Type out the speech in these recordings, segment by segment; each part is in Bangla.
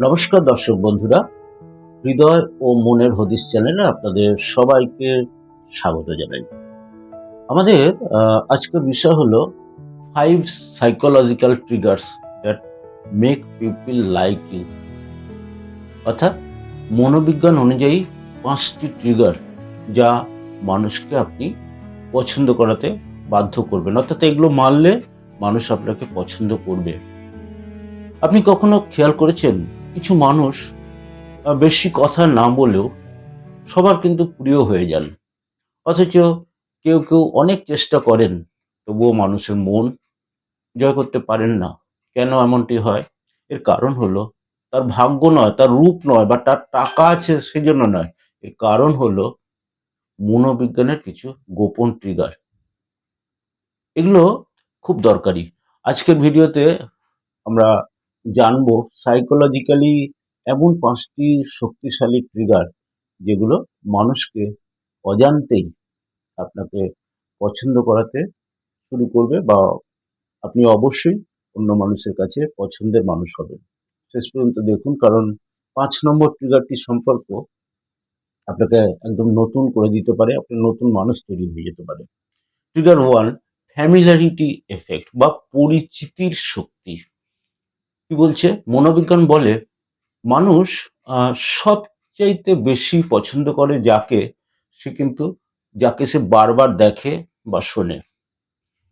নমস্কার দর্শক বন্ধুরা, হৃদয় ও মনের হদিস চ্যানেলে আপনাদের সবাইকে স্বাগত জানাই। আমাদের আজকের বিষয় হলো 5 psychological triggers that make people like you. অর্থাৎ মনোবিজ্ঞান অনুযায়ী 5টি ট্রিগার যা মানুষকে আপনি পছন্দ করাতে বাধ্য করবেন, অর্থাৎ এগুলো মানলে মানুষ আপনাকে পছন্দ করবে। আপনি কখনো খেয়াল করেছেন কিছু মানুষ বেশি কথা না বলেও সবার কিন্তু প্রিয় হয়ে যান, অথচ কেউ কেউ অনেক চেষ্টা করেন তবুও মানুষের মন জয় করতে পারেন না। কেন এমনটি হয়? এর কারণ হলো তার ভাগ্য নয়, তার রূপ নয়, বা তার টাকা আছে সেজন্য নয়। এর কারণ হলো মনোবিজ্ঞানের কিছু গোপন ট্রিগার। এগুলো খুব দরকারি। আজকের ভিডিওতে আমরা জানবো সাইকোলজিক্যালি এমন 5টি শক্তিশালী ট্রিগার যেগুলো মানুষকে অজান্তেই আপনাকে পছন্দ করাতে শুরু করবে, বা আপনি অবশ্যই অন্য মানুষের কাছে পছন্দের মানুষ হবেন। শেষ পর্যন্ত দেখুন, কারণ 5 নম্বর ট্রিগারটি সম্পর্ক আপনাকে একদম নতুন করে দিতে পারে, আপনার নতুন মানুষ তৈরি হয়ে যেতে পারে। ট্রিগার 1, ফ্যামিলারিটি এফেক্ট বা পরিচিতির শক্তি। কি বলছে? মনোবিজ্ঞান বলে মানুষ সবচাইতে বেশি পছন্দ করে যাকে সে বারবার দেখে বা শোনে।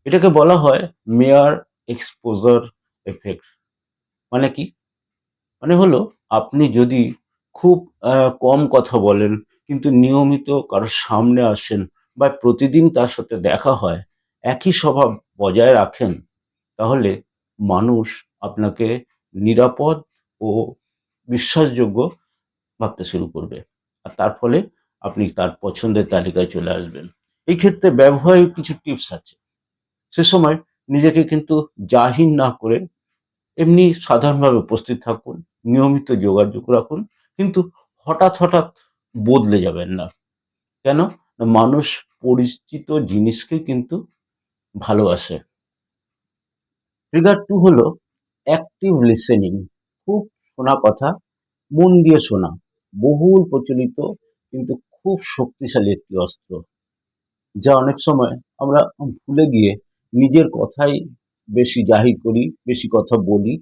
এটাকে বলা হয় মেয়ার এক্সপোজার এফেক্ট। মানে কি? মানে হলো, আপনি যদি খুব কম কথা বলেন কিন্তু নিয়মিত কারোর সামনে আসেন বা প্রতিদিন তার সাথে দেখা হয়, একই স্বভাব বজায় রাখেন, তাহলে মানুষ আপনাকে নিরাপদ ও বিশ্বাসযোগ্য ভাবতে শুরু করবে। আর তার ফলে আপনি তার পছন্দের তালিকায় চলে আসবেন। এই ক্ষেত্রে ব্যবহারিক কিছু টিপস আছে। সে সময় নিজেকে কিন্তু জাহির না করে এমনি সাধারণভাবে উপস্থিত থাকুন, নিয়মিত যোগাযোগ রাখুন, কিন্তু হঠাৎ হঠাৎ বদলে যাবেন না। কেন? না, মানুষ পরিচিত জিনিসকে কিন্তু ভালোবাসে। ট্রিগার 2 হলো অ্যাক্টিভ লিসেনিং। খুব শোনা কথা, মন দিয়ে শোনা, বহুল প্রচলিত কিন্তু খুব শক্তিশালী একটি অস্ত্র, যা অনেক সময় আমরা ভুলে গিয়ে নিজের কথাই বেশি জাহির করি, বেশি কথা বলি।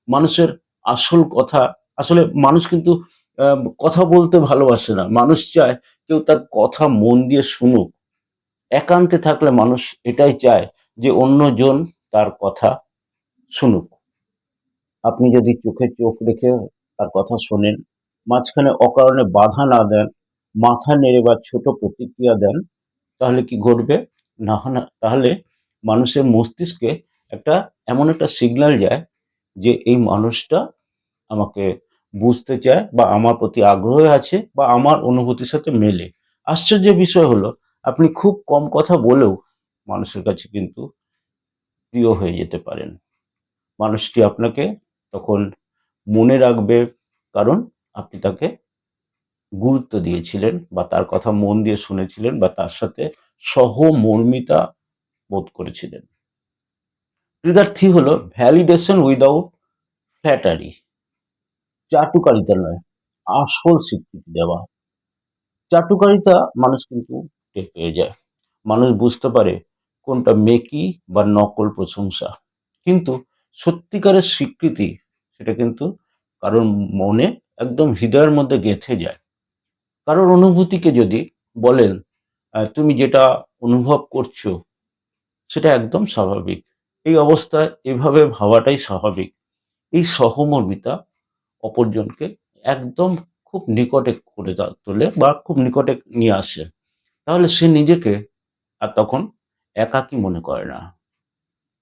মানুষের আসল কথা, আসলে মানুষ কিন্তু কথা বলতে ভালোবাসে না। মানুষ চায় কেউ তার কথা মন দিয়ে শুনুক। একান্তে থাকলে মানুষ এটাই চায় যে অন্যজন তার কথা শুনুক। আপনি যদি চোখে চোখ রেখে তার কথা শোনেন, মাঝখানে অকারণে বাধা না দেন, মাথা নেড়ে বা ছোট প্রতিক্রিয়া দেন, তাহলে কি ঘটবে? না, তাহলে মানুষের মস্তিষ্কে এমন একটা সিগন্যাল যায় যে এই মানুষটা আমাকে বুঝতে চায় বা আমার প্রতি আগ্রহ আছে বা আমার অনুভূতির সাথে মেলে। আশ্চর্যের বিষয় হলো, আপনি খুব কম কথা বলেও মানুষের কাছে কিন্তু প্রিয় হয়ে যেতে পারেন। মানুষটি আপনাকে তখন মনে রাখবে, কারণ আপনি তাকে গুরুত্ব দিয়েছিলেন বা তার কথা মন দিয়ে শুনেছিলেন বা তার সাথে সহমর্মিতা বোধ করেছিলেন। ট্রিগার 3 হলো ভ্যালিডেশন উইদাউট ফ্ল্যাটারি। চাটুকারিতা নয়, আসল স্বীকৃতি দেওয়া। চাটুকারিতা মানুষ কিন্তু টের পেয়ে যায়। মানুষ বুঝতে পারে কোনটা মেকি বা নকল প্রশংসা। কিন্তু সত্যিকারের স্বীকৃতি, সেটা কিন্তু কারোর মনে, একদম হৃদয়ের মধ্যে গেঁথে যায়। কারোর অনুভূতিকে যদি বলেন, তুমি যেটা অনুভব করছো সেটা একদম স্বাভাবিক। এই অবস্থায় এভাবে ভাবাটাই স্বাভাবিক। এই সহমর্মিতা অপরজনকে একদম খুব নিকটে করে তোলে বা খুব নিকটে নিয়ে আসে। তাহলে সে নিজেকে আর তখন একাকী মনে করে না।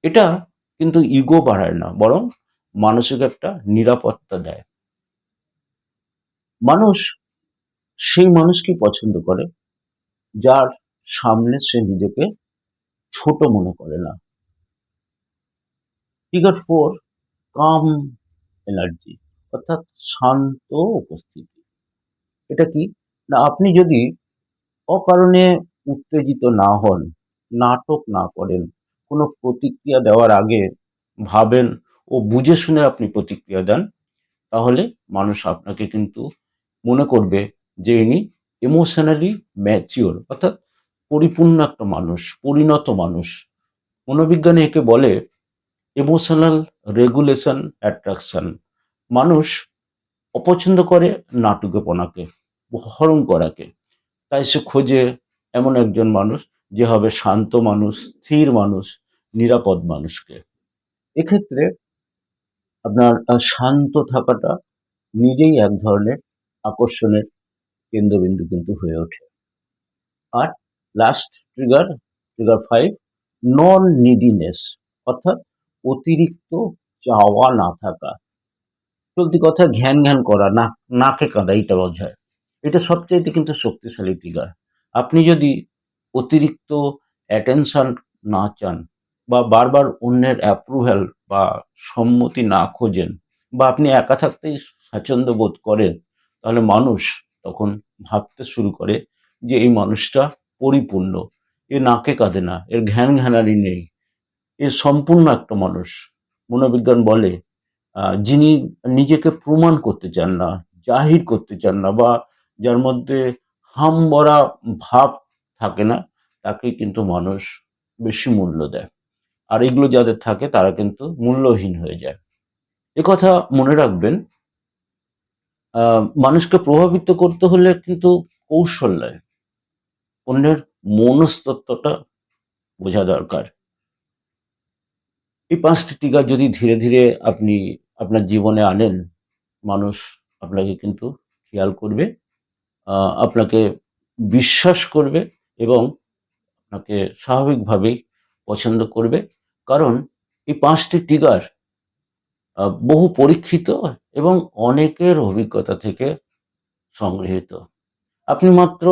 এটা কিন্তু ইগো বাড়ায় না, বরং মানসিক একটা নিরাপত্তা দেয়। মানুষ সেই মানুষকে পছন্দ করে যার সামনে সে নিজেকে ছোট মনে করে না। ফিগার 4, কাম এনার্জি, অর্থাৎ শান্ত উপস্থিতি। এটা কি? না, আপনি যদি অকারণে উত্তেজিত না হন, নাটক না করেন, কোনো প্রতিক্রিয়া দেওয়ার আগে ভাবেন ও বুঝে শুনে আপনি প্রতিক্রিয়া দেন, তাহলে মানুষ আপনাকে কিন্তু মনে করবে যে ইনি ইমোশনালি ম্যাচিওর, অর্থাৎ পরিপূর্ণ একটা মানুষ, পরিণত মানুষ। মনোবিজ্ঞানে একে বলে ইমোশনাল রেগুলেশন অ্যাট্রাকশন। মানুষ অপছন্দ করে নাটুকেপনাকে, হরণ করাকে। তাই সে খোঁজে এমন একজন মানুষ যে হবে শান্ত মানুষ, স্থির মানুষ, নিরাপদ মানুষকে। এক্ষেত্রে আপনার শান্ত থাকাটা নিজেই এক ধরনের আকর্ষণের কেন্দ্রবিন্দু কিন্তু হয়ে ওঠে। আর লাস্ট ট্রিগার, ট্রিগার 5, নন নিডিনেস, অর্থাৎ অতিরিক্ত চাওয়া না থাকা। চলতি কথা ঘ্যান ঘ্যান করা, নাকে কাঁদা, এটা বোঝায়। এটা সবচাইতে কিন্তু শক্তিশালী ট্রিগার। আপনি যদি অতিরিক্ত অ্যাটেনশন না চান, বা বারবার অন্যের অ্যাপ্রুভ্যাল বা সম্মতি না খোঁজেন, বা আপনি একা থাকতেই স্বাচ্ছন্দ্য বোধ করেন, তাহলে মানুষ তখন ভাবতে শুরু করে যে এই মানুষটা পরিপূর্ণ, এ নাকে কাঁদে না, এর ঘ্যান ঘ্যানারি নেই, এ সম্পূর্ণ একটা মানুষ। মনোবিজ্ঞান বলে যিনি নিজেকে প্রমাণ করতে চান না, জাহির করতে চান না, বা যার মধ্যে হামবড়া ভাব থাকে না, তাকে কিন্তু মানুষ বেশি মূল্য দেয়। আর এগুলো যাদের থাকে তারা কিন্তু মূল্যহীন হয়ে যায়। একথা মনে রাখবেন, মানুষকে প্রভাবিত করতে হলে কিন্তু কৌশল নয়, অন্যের মনস্তত্ত্বটা বোঝা দরকার। এই ৫ টি টিকা যদি ধীরে ধীরে আপনি আপনার জীবনে আনেন, মানুষ আপনাকে কিন্তু খেয়াল করবে, আপনাকে বিশ্বাস করবে, এবং আপনাকে স্বাভাবিকভাবেই পছন্দ করবে। কারণ এই ৫ টি ট্রিগার বহু পরীক্ষিত এবং অনেকের অভিজ্ঞতা থেকে সংগৃহীত। আপনি মাত্র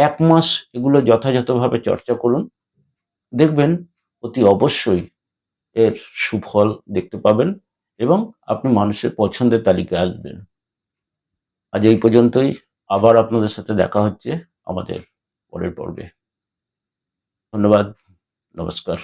১ মাস এগুলো যথাযথভাবে চর্চা করুন। দেখবেন অতি অবশ্যই এর সুফল দেখতে পাবেন, এবং আপনি মানুষের পছন্দের তালিকায় আসবেন। আজ এই পর্যন্তই। আবার আপনাদের সাথে দেখা হচ্ছে আমাদের পরের পর্বে। ধন্যবাদ। নমস্কার।